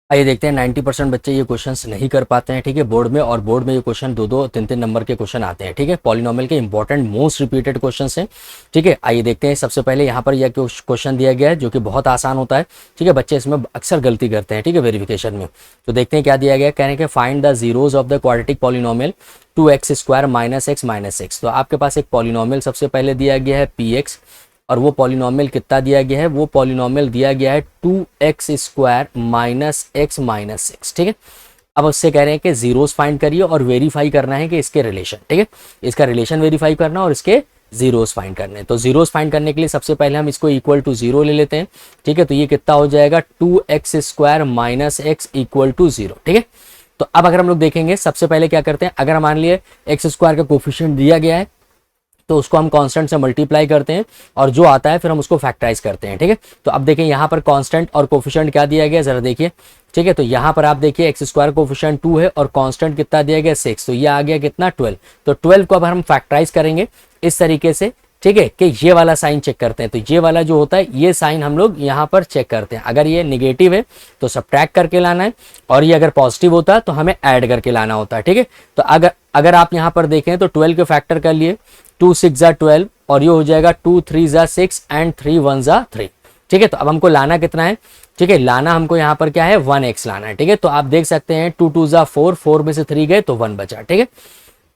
आइए देखते हैं 90% बच्चे ये क्वेश्चंस नहीं कर पाते हैं, ठीक है, बोर्ड में। और बोर्ड में ये क्वेश्चन 2-2, 3-3 नंबर के क्वेश्चन आते हैं, ठीक है, पॉलिनोमियल के इंपॉर्टेंट मोस्ट रिपीटेड क्वेश्चंस हैं, ठीक है। आइए देखते हैं। सबसे पहले यहाँ पर यह क्वेश्चन दिया गया है जो कि बहुत आसान होता है, ठीक है, बच्चे इसमें अक्सर गलती करते हैं, ठीक है, वेरिफिकेशन में। तो देखते हैं क्या दिया गया है। कहने के find the zeros of the quadratic polynomial 2x² - x - 6। तो आपके पास एक पॉलिनोमियल सबसे पहले दिया गया है px, और वो पॉलिनोमियल कितना दिया गया है, वो पॉलिनोमियल दिया गया है 2x² - x - 6, ठीक है। अब उससे कह रहे हैं कि जीरोस फाइंड करिए और वेरीफाई करना है कि इसके रिलेशन, ठीक है, इसका रिलेशन वेरीफाई करना और इसके जीरोस फाइंड करने हैं। तो जीरोस फाइंड करने के लिए सबसे पहले हम इसको इक्वल टू 0 ले लेते हैं, ठीक है। तो ये कितना हो जाएगा 2x² - x = 0, ठीक है। तो अब अगर हम लोग देखेंगे, सबसे पहले क्या करते हैं, अगर मान लिए x² का कोफिशिएंट दिया गया है तो उसको हम कांस्टेंट से मल्टीप्लाई करते हैं और जो आता है फिर हम उसको फैक्टराइज करते हैं, ठीक है। तो अब देखें यहाँ पर कांस्टेंट और कोफिशिएंट क्या दिया गया, जरा देखिए, ठीक है। तो यहाँ पर आप देखिए x² कोफिशिएंट 2 है और कांस्टेंट कितना दिया गया 6, तो ये आ गया कितना 12। तो 12 को अब हम फैक्टराइज करेंगे इस तरीके से, ठीक है, कि ये वाला साइन चेक करते हैं। तो ये वाला जो होता है ये साइन हम लोग यहाँ पर चेक करते हैं। अगर ये निगेटिव है तो सब्ट्रैक्ट करके लाना है, और ये अगर पॉजिटिव होता है तो हमें ऐड करके लाना होता है, ठीक है। तो अगर आप यहाँ पर देखें तो 12 के फैक्टर कर लिए, 2 6 = 12, और ये हो जाएगा 2 3 = 6 एंड 3 1 = 3, ठीक है। तो अब हमको लाना कितना है, ठीक है, लाना हमको यहाँ पर क्या है 1x लाना है, ठीक है। तो आप देख सकते हैं 2 2 = 4, 4 में से 3 गए तो 1 बचा, ठीक है।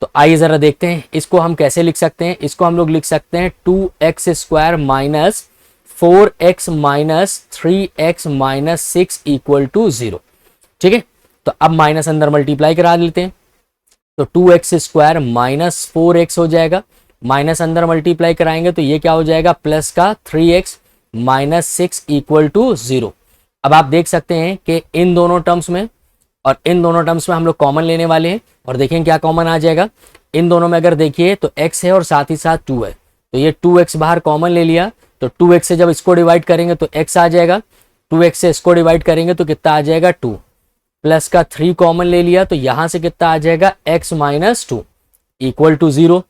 तो आइए जरा देखते हैं इसको हम कैसे लिख सकते हैं। इसको हम लोग लिख सकते हैं 2x² - 4x - 3x - 6 = 0, ठीक है। तो अब माइनस अंदर मल्टीप्लाई करा लेते हैं, तो 2x² - 4x हो जाएगा, माइनस अंदर मल्टीप्लाई कराएंगे तो ये क्या हो जाएगा प्लस का 3x - 6 = 0। अब आप देख सकते हैं कि इन दोनों टर्म्स में और इन दोनों टर्म्स में हम लोग कॉमन लेने वाले हैं, और देखें क्या कॉमन आ जाएगा। इन दोनों में अगर देखिए तो x है और साथ ही साथ 2 है, तो ये 2x बाहर कॉमन ले लिया, तो 2x से जब इसको डिवाइड करेंगे तो x आ जाएगा, 2x से इसको डिवाइड करेंगे तो कितना आ जाएगा 2, प्लस का 3 कॉमन ले लिया तो यहां से कितना आ जाएगा x - 2 = 0।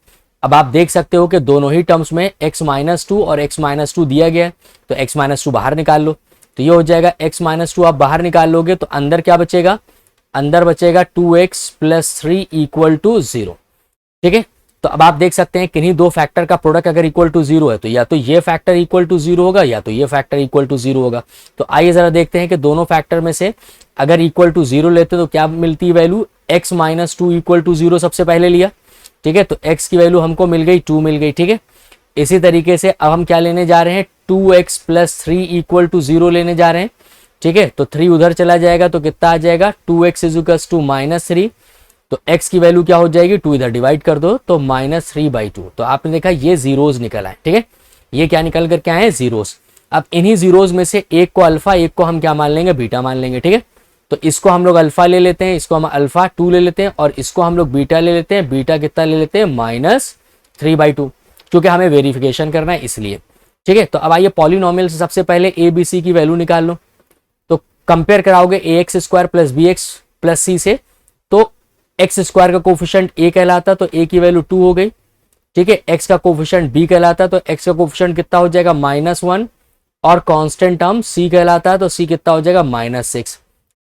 अब आप देख सकते हो कि दोनों ही टर्म्स में x - 2 और x - 2 दिया गया है, तो x - 2 बाहर निकाल लो, तो ये हो जाएगा x - 2 आप बाहर निकाल लोगे तो अंदर क्या बचेगा, अंदर बचेगा 2x + 3 = 0, ठीक है। तो अब आप देख सकते हैं किन्हीं दो फैक्टर का प्रोडक्ट अगर इक्वल टू 0 है तो या तो ये फैक्टर इक्वल टू 0 होगा या तो ये फैक्टर इक्वल टू 0 होगा। तो आइए जरा देखते हैं कि दोनों फैक्टर में से अगर इक्वल टू 0 लेते तो क्या मिलती है वैल्यू, x - 2 = 0 सबसे पहले लिया, ठीक है, तो x की वैल्यू हमको मिल गई 2 मिल गई, ठीक है। इसी तरीके से अब हम क्या लेने जा रहे हैं 2x + 3 = 0 लेने जा रहे हैं, ठीक है। तो 3 उधर चला जाएगा तो कितना आ जाएगा 2x = -3, तो x की वैल्यू क्या हो जाएगी 2 इधर डिवाइड कर दो तो -3/2। तो आपने देखा ये जीरोस निकल आए, ठीक है, ये क्या निकल कर क्या है जीरोस। अब इन्हीं जीरोस में से एक को अल्फा, एक को हम क्या मान लेंगे बीटा मान लेंगे, ठीक है। तो इसको हम लोग अल्फा ले लेते हैं, इसको हम अल्फा 2 ले लेते हैं, और इसको हम लोग बीटा ले लेते हैं, बीटा कितना ले लेते हैं -3/2, क्योंकि हमें वेरिफिकेशन करना है इसलिए, ठीक है। तो अब आइए पॉलिनोमियल से सबसे पहले ए बी सी की वैल्यू निकाल लो। तो कंपेयर कराओगे ax² + bx + c से, तो x² का कोफिशिएंट a कहलाता तो a की वैल्यू 2 हो गई, ठीक है। x का कोफिशिएंट b कहलाता तो x का कोफिशिएंट कितना हो जाएगा -1, और कांस्टेंट टर्म c कहलाता है तो c कितना हो जाएगा -6।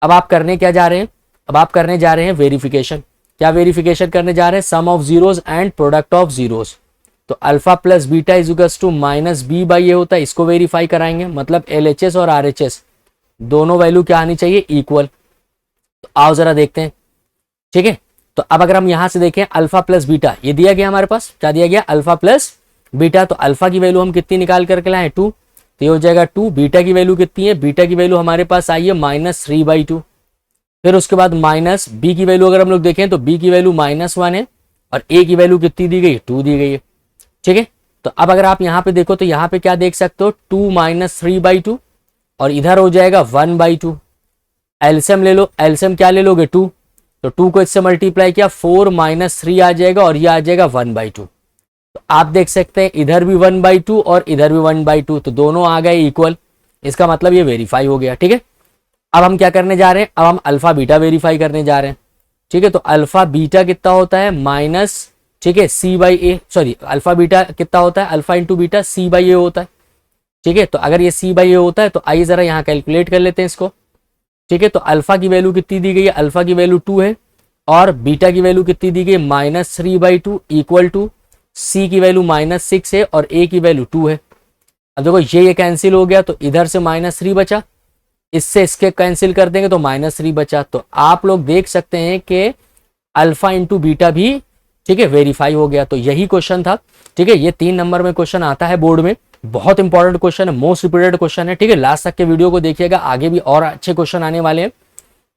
अब आप करने क्या जा रहे हैं, अब आप करने जा रहे हैं वेरिफिकेशन। क्या वेरिफिकेशन करने जा रहे हैं, sum of zeros and product of zeros. तो अल्फा प्लस बीटा = -b/a होता है, इसको वेरीफाई कराएंगे, मतलब LHS और RHS दोनों वैल्यू क्या आनी चाहिए इक्वल। तो आओ जरा देखते हैं, ठीक है। तो अब अगर हम यहां से देखें अल्फा प्लस बीटा, ये दिया गया हमारे पास, क्या दिया गया अल्फा प्लस बीटा, तो अल्फा की वैल्यू हम कितनी निकाल करके लाए 2, तो ये हो जाएगा 2। बीटा की वैल्यू कितनी है, बीटा की वैल्यू हमारे पास आई है -3/2। फिर उसके बाद माइनस बी की वैल्यू अगर हम लोग देखें तो बी की वैल्यू -1 है, और ए की वैल्यू कितनी दी गई 2 दी गई है, ठीक है। तो अब अगर आप यहाँ पे देखो तो यहाँ पे क्या देख सकते हो 2 - 3/2, और इधर हो जाएगा 1/2। एलसीएम ले लो, एलसीएम क्या ले लोगे 2, तो 2 को इससे मल्टीप्लाई किया 4 - 3 आ जाएगा, और ये आ जाएगा 1/2। तो आप देख सकते हैं इधर भी 1/2 और इधर भी 1/2, तो दोनों आ गए इक्वल, इसका मतलब ये वेरीफाई हो गया, ठीक है। अब हम क्या करने जा रहे हैं, अब हम अल्फा बीटा वेरीफाई करने जा रहे हैं, ठीक है। तो अल्फा बीटा कितना होता है माइनस, ठीक है, c/a, सॉरी अल्फा बीटा कितना होता है, अल्फा इंटू बीटा c/a होता है, ठीक है। तो अगर ये c/a होता है तो आइए जरा यहाँ कैलकुलेट कर लेते हैं इसको, ठीक है। तो अल्फा की वैल्यू कितनी दी गई है, अल्फा की वैल्यू 2 है और बीटा की वैल्यू कितनी दी गई, -3/2 इक्वल टू सी की वैल्यू -6 है और ए की वैल्यू 2 है। अब देखो ये कैंसिल हो गया तो इधर से -3 बचा, इससे इसके कैंसिल कर देंगे तो -3 बचा। तो आप लोग देख सकते हैं कि अल्फा इंटू बीटा भी, ठीक है, वेरीफाई हो गया। तो यही क्वेश्चन था, ठीक है। ये 3 नंबर में क्वेश्चन आता है बोर्ड में, बहुत इंपॉर्टेंट क्वेश्चन है, मोस्ट रिपीटेड क्वेश्चन है, ठीक है। लास्ट तक के वीडियो को देखिएगा, आगे भी और अच्छे क्वेश्चन आने वाले हैं,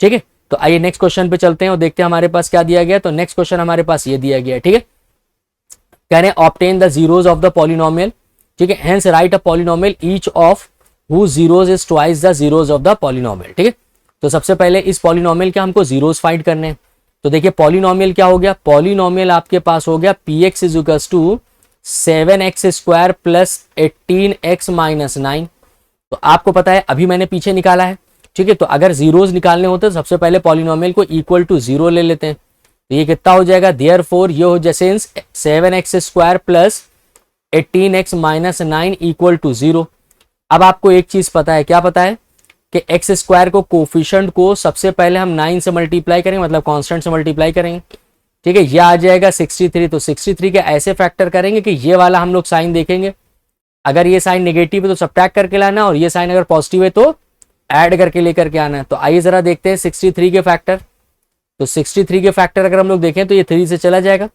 ठीक है। तो आइए नेक्स्ट क्वेश्चन पे चलते हैं और देखते हैं हमारे पास क्या दिया गया। तो नेक्स्ट क्वेश्चन हमारे पास ये दिया गया है, ठीक है। कह रहे हैं obtain the zeros of the polynomial, ठीक है, hence right a polynomial each of who zeros is twice the zeros of the polynomial, ठीक है। तो सबसे पहले इस पॉलिनोमियल के हमको जीरोस फाइंड करने हैं। तो देखिए पॉलिनोमियल क्या हो गया, पॉलिनोमियल आपके पास हो गया P X is equals to 7x² plus 18x minus 9। तो आपको पता है अभी मैंने पीछे निकाला है, ठीक है। तो अगर जीरोस निकालने होते तो सबसे पहले पॉलिनोमियल को इक्वल टू 0 ले लेते हैं। तो ये कितना हो जाएगा, देयरफॉर ये हो जैसे 7x² plus 18x minus 9 equal to 0। अब आपको एक चीज पता है, क्या पता है कि x² को कोफिशिएंट को सबसे पहले हम 9 से मल्टीप्लाई करेंगे, मतलब कांस्टेंट से मल्टीप्लाई करेंगे, ठीक है। ये आ जाएगा 63। तो 63 के ऐसे फैक्टर करेंगे कि ये वाला हम लोग साइन देखेंगे, अगर ये साइन नेगेटिव है तो सब्ट्रैक्ट करके लाना और ये साइन अगर पॉजिटिव है तो ऐड करके लेकर के आना है। तो आइए जरा देखते हैं 63 के फैक्टर। तो 63 के फैक्टर अगर हम लोग देखें तो ये 3 से चला जाएगा,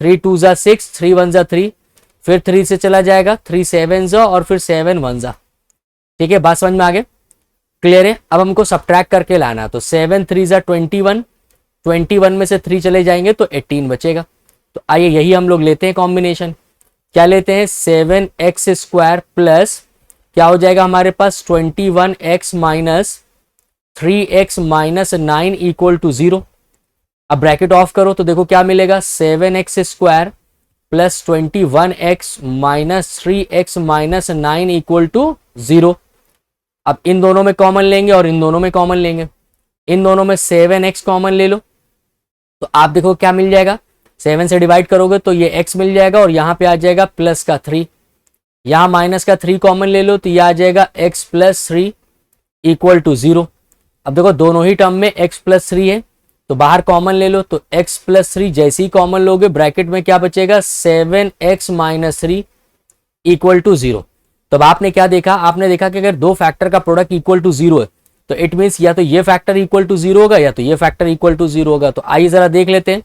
3 2 जा 6, 3 1 जा 3, फिर 3 से चला जाएगा, 3 7 जा और फिर 7 1 जा, ठीक है। बात समझ में आ गए, क्लियर है। अब हमको सब्ट्रैक्ट करके लाना, तो 7 3 जा 21, 21 में से 3 चले जाएंगे तो 18 बचेगा। तो आइए यही हम लोग लेते हैं कॉम्बिनेशन, क्या लेते हैं, 7x² प्लस क्या हो जाएगा हमारे पास 21x minus 3x minus 9 equal to 0। अब ब्रैकेट ऑफ करो तो देखो क्या मिलेगा, 7x² plus 21x minus 3x minus 9 equal to 0। अब इन दोनों में कॉमन लेंगे और इन दोनों में कॉमन लेंगे, इन दोनों में 7x कॉमन ले लो तो आप देखो क्या मिल जाएगा, 7 से डिवाइड करोगे तो ये x मिल जाएगा और यहाँ पे आ जाएगा प्लस का 3, यहाँ माइनस का 3 कॉमन ले लो तो ये आ जाएगा x प्लस 3 इक्वल टू 0। अब देखो दोनों ही टर्म में x प्लस 3 है तो बाहर कॉमन ले लो, तो x प्लस 3 जैसे ही कॉमन लोगे ब्रैकेट में क्या बचेगा, 7x माइनस 3 इक्वल टू 0। तो अब आपने क्या देखा, आपने देखा कि अगर दो फैक्टर का प्रोडक्ट इक्वल टू 0 है तो इट मीन्स या तो ये फैक्टर इक्वल टू 0 होगा या तो ये फैक्टर इक्वल टू 0 होगा। तो आइए जरा देख लेते हैं,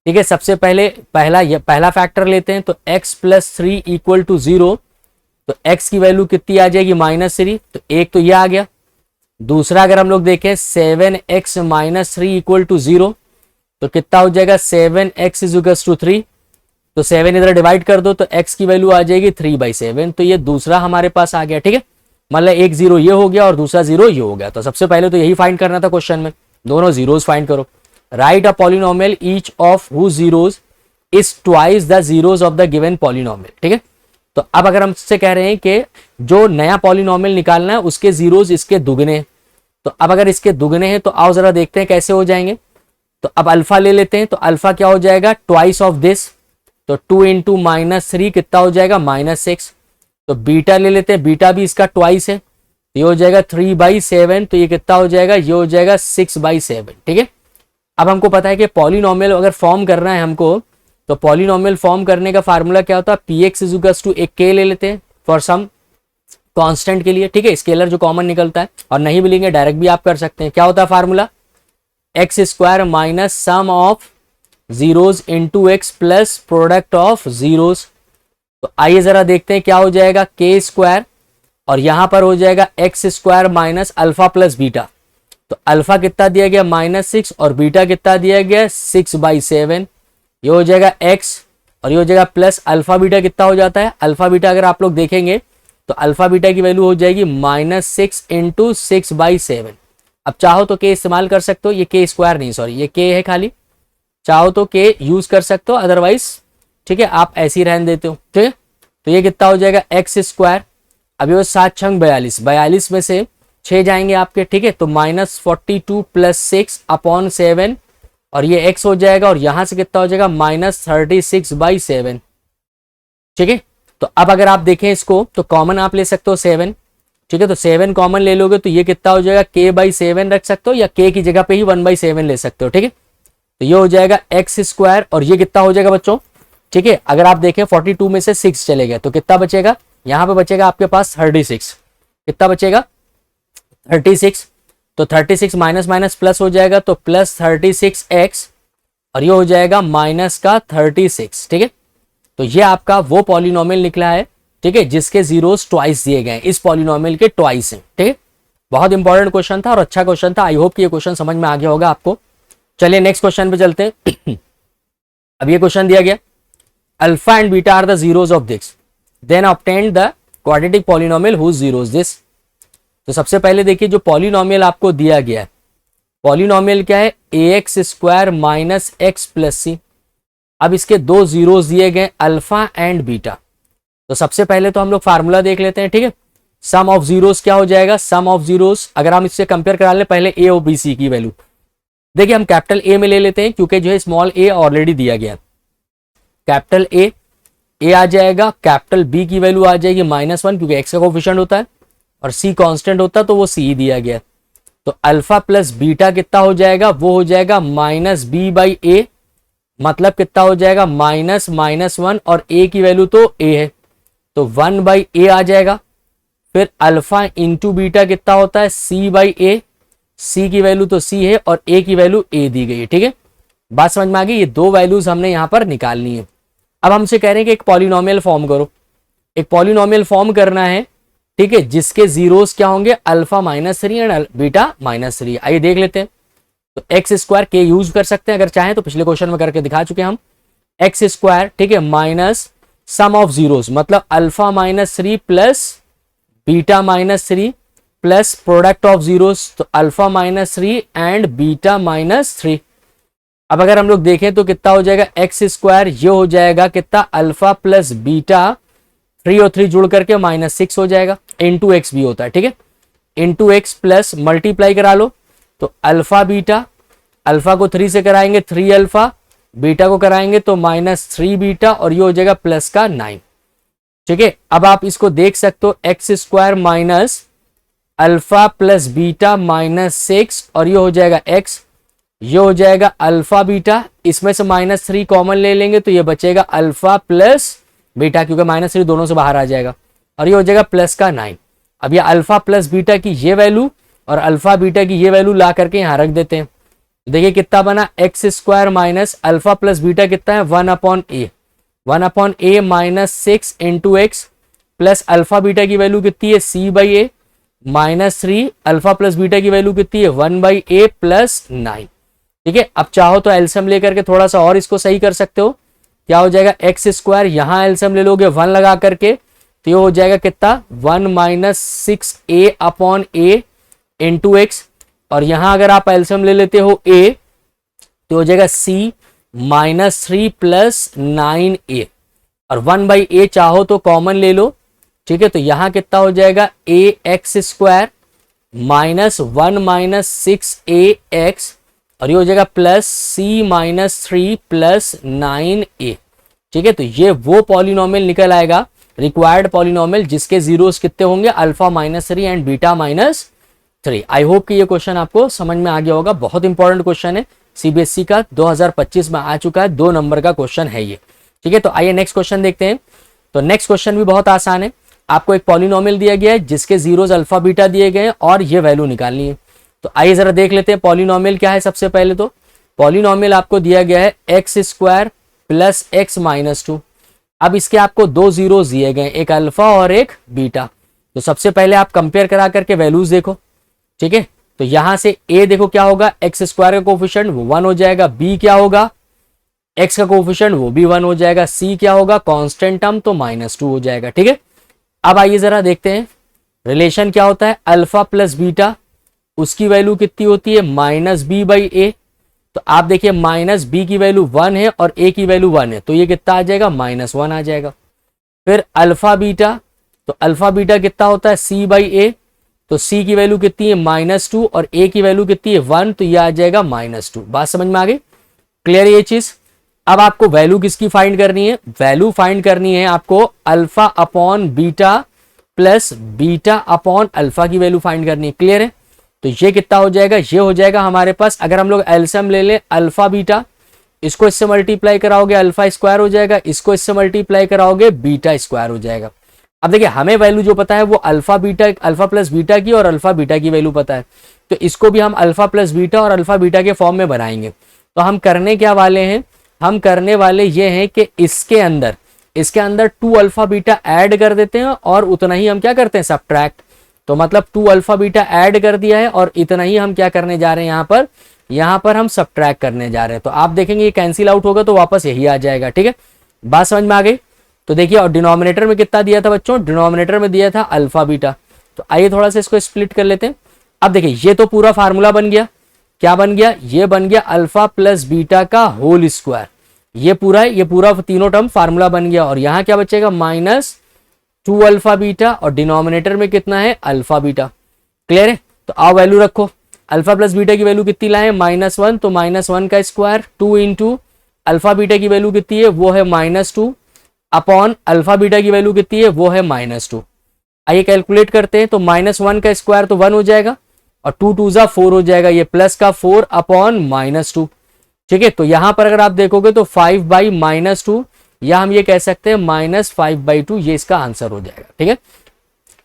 ठीक है। सबसे पहले पहला फैक्टर लेते हैं, तो x प्लस 3 इक्वल टू 0, तो x की वैल्यू कितनी आ जाएगी, -3। तो एक तो ये आ गया। दूसरा अगर हम लोग देखें 7x माइनस 3 इक्वल टू 0, तो कितना हो जाएगा, 7x इज इक्वल टू 3। तो 7 इधर डिवाइड कर दो तो x की वैल्यू आ जाएगी 3/7। तो ये दूसरा हमारे पास आ गया, ठीक है। मतलब एक 0 ये हो गया और दूसरा 0 ये हो गया। तो सबसे पहले तो यही फाइंड करना था क्वेश्चन में, दोनों जीरोस फाइंड करो। Right a polynomial each of who zeros is twice the zeros of the given polynomial, ठीक है। तो अब अगर हमसे कह रहे हैं कि जो नया पॉलिनोमियल निकालना है उसके जीरोस इसके दुगने हैं, तो अब अगर इसके दुगने हैं तो आओ जरा देखते हैं कैसे हो जाएंगे। तो अब अल्फा ले लेते हैं, तो अल्फा क्या हो जाएगा, ट्वाइस ऑफ दिस, तो 2 इंटू -3 कितना हो जाएगा, -6। तो बीटा ले लेते हैं, बीटा भी इसका ट्वाइस है, तो ये हो जाएगा 3/7। तो ये कितना हो जाएगा, ये हो जाएगा 6/7, ठीक है। अब हमको पता है कि पॉलिनोमियल अगर फॉर्म करना है हमको, तो पॉलिनोमियल फॉर्म करने का फार्मूला क्या होता है, P X is equal to एक के ले लेते हैं फॉर सम कांस्टेंट के लिए, ठीक है। स्केलर जो कॉमन निकलता है, और नहीं भी लेंगे डायरेक्ट भी आप कर सकते हैं। क्या होता है formula, x² minus sum of zeros into x plus product of zeros. तो आइए जरा देखते हैं क्या हो जाएगा, k² और यहां पर हो जाएगा x² minus alpha plus beta. तो अल्फा कितना दिया गया, -6 और बीटा कितना दिया गया, 6/7। ये हो जाएगा x और ये हो जाएगा प्लस अल्फा बीटा कितना हो जाता है, अल्फा बीटा अगर आप लोग देखेंगे तो अल्फा बीटा की वैल्यू हो जाएगी -6 इंटू 6/7। अब चाहो तो k इस्तेमाल कर सकते हो, ये k² नहीं सॉरी ये k है खाली, चाहो तो k यूज कर सकते हो, अदरवाइज ठीक है आप ऐसे ही रहने देते हो, ठीक है। तो ये कितना हो जाएगा, x²। अभी वो 7 छंग 42 में से 6 जाएंगे आपके, ठीक है। तो -42 प्लस 6/7 और ये x हो जाएगा और यहां से कितना हो जाएगा, -36/7, ठीक है। तो अब अगर आप देखें इसको तो कॉमन आप ले सकते हो 7, ठीक है, तो 7 कॉमन ले लोगे तो ये कितना हो जाएगा, k/7 रख सकते हो या k की जगह पे ही 1/7 ले सकते हो। ठीक है, तो ये हो जाएगा एक्स स्क्वायर और ये कितना हो जाएगा बच्चों। ठीक है, अगर आप देखें 42 में से 6 चले गए तो कितना बचेगा, यहां पे बचेगा आपके पास 36। कितना बचेगा, 36। तो 36 माइनस माइनस प्लस हो जाएगा तो प्लस 36x और ये हो जाएगा माइनस का 36। ठीक है, तो ये आपका वो पॉलिनोमियल निकला है, ठीक है, जिसके जीरोस ट्वाइस दिए गए, इस पॉलिनोमियल के ट्वाइस हैं। ठीक है, बहुत इंपॉर्टेंट क्वेश्चन था और अच्छा क्वेश्चन था। आई होप कि ये क्वेश्चन समझ में आ गया होगा आपको। चलिए नेक्स्ट क्वेश्चन पे चलते हैं। अब ये क्वेश्चन दिया गया, alpha and beta are the zeros of this, then obtain the quadratic polynomial whose zeros this. तो सबसे पहले देखिए जो पॉलिनोमियल आपको दिया गया है, पॉलिनोमियल क्या है, ax square minus x plus C. अब इसके दो जीरोस दिए गए अल्फा एंड बीटा। तो सबसे पहले तो हम लोग फार्मूला देख लेते हैं। ठीक है, सम ऑफ जीरोस क्या हो जाएगा, सम ऑफ जीरोस अगर हम इससे कंपेयर करा लें पहले ए और बी सी की वैल्यू, देखिए हम कैपिटल ए में ले लेते हैं क्योंकि जो है स्मॉल ए ऑलरेडी दिया गया। कैपिटल ए आ जाएगा, कैपिटल बी की वैल्यू आ जाएगी -1 क्योंकि एक्स का कोफिशिएंट होता है और सी कांस्टेंट होता है तो वो सी दिया गया। तो अल्फा प्लस बीटा कितना हो जाएगा, वो हो जाएगा -b/a, मतलब कितना हो जाएगा -1 और a की वैल्यू तो a है तो 1/a आ जाएगा। फिर अल्फा इंटू बीटा कितना होता है, c/a, c की वैल्यू तो c है और a की वैल्यू a दी गई है। ठीक है, बात समझ में आ गई। ये दो वैल्यूज हमने यहां पर निकालनी है। अब हमसे कह रहे हैं कि एक पॉलिनोमियल फॉर्म करो, एक पॉलिनोमियल फॉर्म करना है, ठीक है, जिसके जीरोस क्या होंगे, अल्फा -3 एंड बीटा -3। आइए देख लेते हैं। तो एक्स स्क्वायर के यूज कर सकते हैं अगर चाहें तो, पिछले क्वेश्चन में करके दिखा चुके हैं हम। एक्स स्क्वायर, ठीक है, माइनस सम ऑफ जीरोस मतलब alpha -3 plus beta -3 plus product of zeros, तो अल्फा -3 एंड बीटा -3। अब अगर हम लोग देखें तो कितना हो जाएगा, एक्स स्क्वायर ये हो जाएगा कितना, अल्फा प्लस बीटा 3 और 3 जुड़ करके -6 हो जाएगा, इंटू एक्स भी होता है। ठीक है, इंटू एक्स प्लस मल्टीप्लाई करा लो तो अल्फा बीटा, अल्फा को 3 से कराएंगे 3 अल्फा, बीटा को कराएंगे तो -3 बीटा और ये हो जाएगा प्लस का 9। ठीक है, अब आप इसको देख सकते हो, x square minus alpha plus beta -6 और ये हो जाएगा एक्स, ये हो जाएगा अल्फा बीटा, इसमें से -3 कॉमन ले लेंगे तो ये बचेगा अल्फा प्लस बीटा क्योंकि -3 दोनों से बाहर आ जाएगा और ये हो जाएगा प्लस का 9। अब ये अल्फा प्लस बीटा की ये वैल्यू और अल्फा बीटा की ये वैल्यू ला करके यहां रख देते हैं। देखिए कितना बना, x square minus alpha plus beta कितना है 1/a, 1/a -6 into x plus alpha beta की वैल्यू कितनी है c/a -3 अल्फा प्लस बीटा की वैल्यू कितनी है 1/a प्लस 9। ठीक है, अब चाहो तो एलसीएम लेकर के थोड़ा सा और इसको सही कर सकते हो। क्या हो जाएगा, एक्स स्क्वायर यहां एलसीएम ले लोगे 1 लगा करके तो ये हो जाएगा कितना 1 -6a/a इंटू एक्स और यहां अगर आप एलसीएम ले लेते हो a तो हो जाएगा c -3 प्लस 9a और 1/a चाहो तो कॉमन ले लो। ठीक है, तो यहां कितना हो जाएगा ax स्क्वायर -1 -6ax और ये हो जाएगा प्लस c -3 प्लस 9a। ठीक है, तो ये वो पॉलिनोमियल निकल आएगा, रिक्वायर्ड पॉलिनोमियल, जिसके जीरोस कितने होंगे, alpha -3 and beta -3। I hope कि ये क्वेश्चन आपको समझ में आ गया होगा। बहुत इंपॉर्टेंट क्वेश्चन है, सीबीएसई का 2025 में आ चुका है, 2 नंबर का क्वेश्चन है ये। ठीक है, तो आइए नेक्स्ट क्वेश्चन देखते हैं। तो नेक्स्ट क्वेश्चन भी बहुत आसान है। आपको एक पॉलिनोमियल दिया गया है जिसके जीरोस अल्फा बीटा दिए गए हैं और ये वैल्यू निकालनी है। तो आइए जरा देख लेते हैं पॉलिनोमियल क्या है। सबसे पहले तो पॉलिनोमियल आपको दिया गया है एक्स स्क्वायर प्लस एक्स -2। अब इसके आपको दो जीरोस दिए गए, एक अल्फा और एक बीटा। तो सबसे पहले आप कंपेयर करा करके वैल्यूज देखो। ठीक है, तो यहां से a देखो क्या होगा, एक्स स्क्वायर का कोफिशिएंट वो 1 हो जाएगा, b क्या होगा, x का कोफिशिएंट वो भी 1 हो जाएगा, c क्या होगा, कांस्टेंट टर्म तो -2 हो जाएगा। ठीक है, अब आइए जरा देखते हैं रिलेशन क्या होता है, अल्फा प्लस बीटा उसकी वैल्यू कितनी होती है -b/a। तो आप देखिए -b की वैल्यू 1 है और a की वैल्यू 1 है तो ये कितना आ जाएगा -1 आ जाएगा। फिर अल्फा बीटा, तो अल्फा बीटा कितना होता है c/a, तो c की वैल्यू कितनी है -2 और a की वैल्यू कितनी है 1 तो ये आ जाएगा -2। बात समझ में आ गई, क्लियर ये चीज। अब आपको वैल्यू किसकी फाइंड करनी है, वैल्यू फाइंड करनी है आपको alpha upon beta plus beta upon alpha की वैल्यू फाइंड करनी है। क्लियर है? तो ये कितना हो जाएगा, ये हो जाएगा हमारे पास, अगर हम लोग एलसीएम ले लें अल्फा बीटा, इसको इससे मल्टीप्लाई कराओगे अल्फा स्क्वायर हो जाएगा, इसको इससे मल्टीप्लाई कराओगे बीटा स्क्वायर हो जाएगा। अब देखिए हमें वैल्यू जो पता है वो अल्फा प्लस बीटा की और अल्फा बीटा की वैल्यू पता है, तो इसको भी हम अल्फा प्लस बीटा और अल्फा बीटा के फॉर्म में बनाएंगे। तो हम करने क्या वाले हैं, हम करने वाले ये हैं कि इसके अंदर 2 अल्फा बीटा ऐड कर देते हैं और उतना ही हम क्या करते हैं, सब्ट्रैक्ट। तो मतलब 2 अल्फा बीटा ऐड कर दिया है और इतना ही हम क्या करने जा रहे हैं, यहाँ पर हम सब्ट्रैक्ट करने जा रहे हैं। तो आप देखेंगे ये कैंसिल आउट होगा तो वापस यही आ जाएगा। ठीक है, बात समझ में आ गई? तो देखिए, और डिनोमिनेटर में कितना दिया था बच्चों, डिनोमिनेटर में दिया था अल्फा बीटा। तो आइए थोड़ा सा इसको स्प्लिट कर लेते हैं। अब देखिए ये तो पूरा फार्मूला बन गया, क्या बन गया, ये बन गया अल्फा प्लस बीटा का होल स्क्वायर। ये पूरा तीनों टर्म फार्मूला बन गया। और यहाँ क्या बचेगा, -2 अल्फा बीटा और डिनोमिनेटर में कितना है, अल्फा बीटा। क्लियर है? तो आओ वैल्यू रखो, अल्फा प्लस बीटा की वैल्यू कितनी लाए, -1, तो -1 का स्क्वायर 2 इंटू अल्फा बीटा की वैल्यू कितनी है, वो है -2 अपॉन अल्फा बीटा की वैल्यू कितनी है, वो है -2। आइए कैलकुलेट करते हैं। तो -1 का स्क्वायर तो 1 हो जाएगा और 2 2 जा 4 हो जाएगा, ये प्लस का 4 अपॉन -2। ठीक है, तो यहां पर अगर आप देखोगे तो 5/-2, या हम ये कह सकते हैं -5/2, ये इसका आंसर हो जाएगा। ठीक है,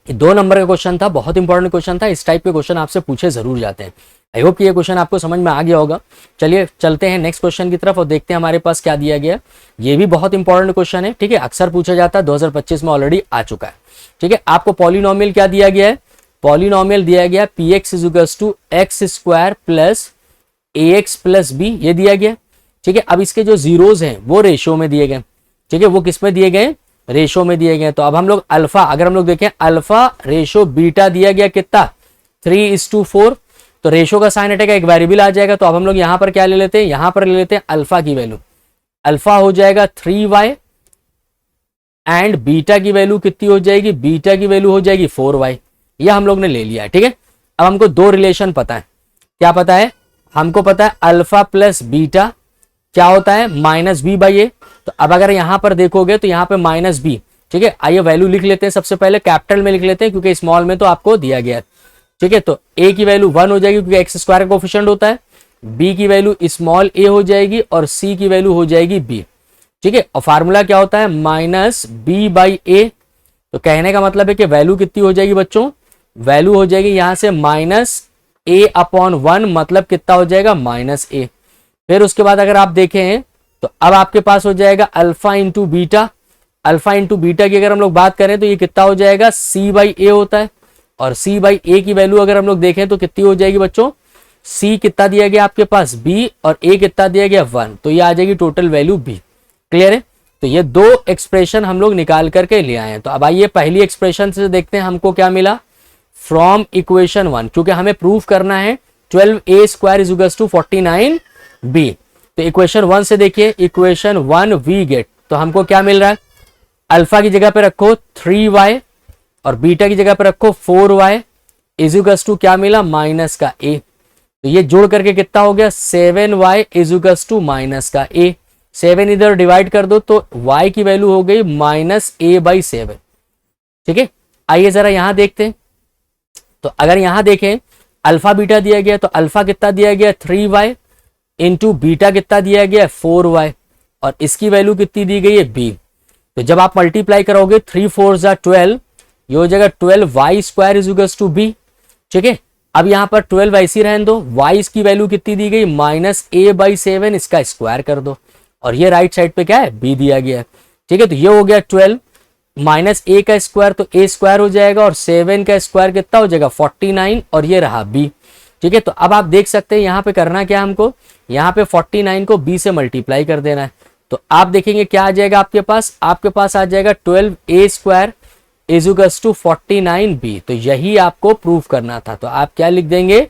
ये 2 नंबर का क्वेश्चन था, बहुत इंपॉर्टेंट क्वेश्चन था। इस टाइप के क्वेश्चन आपसे पूछे जरूर जाते हैं। आई होप कि ये क्वेश्चन आपको समझ में आ गया होगा। चलिए चलते हैं नेक्स्ट क्वेश्चन की तरफ और देखते हैं हमारे पास क्या दिया गया। ये भी बहुत इंपॉर्टेंट क्वेश्चन है। ठीक है, अक्सर पूछा जाता है, 2025 में ऑलरेडी आ चुका है। ठीक है, आपको पॉलिनोमियल क्या दिया गया है, पॉलिनोमियल दिया गया px = x² plus ax plus b, ये दिया गया। ठीक है, अब इसके जो जीरोज हैं वो रेशियो में दिए गए। ठीक है, वो किस में दिए गए, रेशियो में दिए गए। तो अब हम लोग अल्फा, अगर हम लोग देखें अल्फा रेशियो बीटा दिया गया कितना, 3:4, तो रेशियो का साइन हटेगा, एक वेरिएबल आ जाएगा। तो अब हम लोग यहां पर क्या ले लेते हैं, यहां पर ले लेते हैं अल्फा की वैल्यू, अल्फा हो जाएगा 3y एंड बीटा की वैल्यू कितनी हो जाएगी, बीटा की वैल्यू हो जाएगी 4y। यह हम लोग ने ले लिया है। ठीक है, अब हमको 2 रिलेशन पता है। क्या पता है, हमको पता है अल्फा प्लस बीटा क्या होता है, -b/a। तो अब अगर यहां पर देखोगे तो यहाँ पे -b। ठीक है, आइए वैल्यू लिख लेते हैं, सबसे पहले कैपिटल में लिख लेते हैं क्योंकि स्मॉल में तो आपको दिया गया है। ठीक है, तो a की वैल्यू 1 हो जाएगी क्योंकि x² का कोफिशिएंट होता है, b की वैल्यू स्मॉल a हो जाएगी और c की वैल्यू हो जाएगी b। ठीक है, और फार्मूला क्या होता है, -b/a। तो कहने का मतलब है कि वैल्यू कितनी हो जाएगी बच्चों, वैल्यू हो जाएगी यहां से -a/1, मतलब कितना हो जाएगा, -a। फिर उसके बाद अगर आप देखें तो अब आपके पास हो जाएगा alpha into beta. Alpha into beta की अगर हम लोग बात करें तो ये कितना हो जाएगा, c/a होता है। और c/a की वैल्यू अगर हम लोग देखें तो कितनी हो जाएगी बच्चों, c कितना दिया गया आपके पास, b, और a कितना दिया गया 1, तो ये आ जाएगी टोटल वैल्यू b। क्लियर है? तो ये 2 एक्सप्रेशन हम लोग निकाल करके ले आए हैं। तो अब आइए पहली एक्सप्रेशन से देखते हैं हमको क्या मिला, फ्रॉम इक्वेशन 1, क्योंकि हमें प्रूफ करना है 12a² = 49b। तो इक्वेशन 1 से देखिए, इक्वेशन 1 वी गेट, तो हमको क्या मिल रहा है, अल्फा की जगह पे रखो 3y और बीटा की जगह पे रखो 4y = क्या मिला, -a। तो ये जोड़ करके कितना हो गया, 7y = -a। 7 इधर डिवाइड कर दो तो y की वैल्यू हो गई -a/7। ठीक है, आइए जरा यहां देखते हैं। तो अगर यहां देखें अल्फा बीटा दिया गया तो अल्फा कितना दिया गया, 3y इंटू बीटा कितना दिया गया, 4y, और इसकी वैल्यू कितनी दी गई है, b। तो जब आप मल्टीप्लाई करोगे 3 4 जा 12, ये हो जाएगा 12y² = b। ठीक है, अब यहां पर 12 ऐसी रहने दो, y की वैल्यू कितनी दी गई, -a/7, इसका स्क्वायर कर दो, और ये राइट साइड पे क्या है, b दिया गया है। ठीक है, तो ये हो गया 12 -a का स्क्वायर, तो a² हो जाएगा, और 7 का स्क्वायर कितना हो जाएगा, 49, और ये रहा b। ठीक है, तो अब आप देख सकते हैं यहाँ पे करना क्या, हमको यहाँ पे 49 को b से मल्टीप्लाई कर देना है। तो आप देखेंगे क्या आ जाएगा आपके पास आ जाएगा 12a² = 49b। तो यही आपको प्रूफ करना था। तो आप क्या लिख देंगे,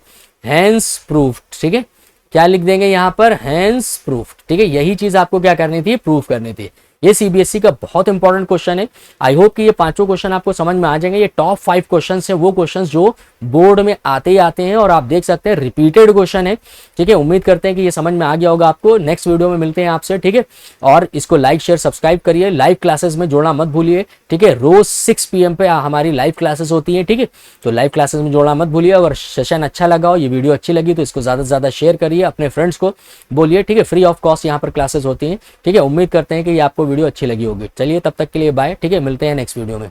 हेंस प्रूफ। ठीक है, क्या लिख देंगे यहाँ पर, हेंस प्रूफ। ठीक है, यही चीज आपको क्या करनी थी, प्रूफ करनी थी। ये सीबीएसई का बहुत इंपॉर्टेंट क्वेश्चन है। आई होप कि ये 5 क्वेश्चन आपको समझ में आ जाएंगे। ये टॉप 5 क्वेश्चन है, वो क्वेश्चन जो बोर्ड में आते ही आते हैं और आप देख सकते हैं रिपीटेड क्वेश्चन है। ठीक है, उम्मीद करते हैं कि ये समझ में आ गया होगा आपको। नेक्स्ट वीडियो में मिलते हैं आपसे। ठीक है, और इसको लाइक शेयर सब्सक्राइब करिए, लाइव क्लासेस में जोड़ना मत भूलिए। ठीक है, रोज 6 PM पे हमारी लाइव क्लासेस होती है। ठीक है, तो लाइव क्लासेस में जोड़ना मत भूलिए। अगर सेशन अच्छा लगा हो, ये वीडियो अच्छी लगी तो इसको ज़्यादा से ज़्यादा शेयर करिए, अपने फ्रेंड्स को बोलिए। ठीक है, फ्री ऑफ कॉस्ट यहाँ पर क्लासेस होती हैं। ठीक है, उम्मीद करते हैं कि ये आपको वीडियो अच्छी लगी होगी। चलिए तब तक के लिए बाय। ठीक है, मिलते हैं नेक्स्ट वीडियो में।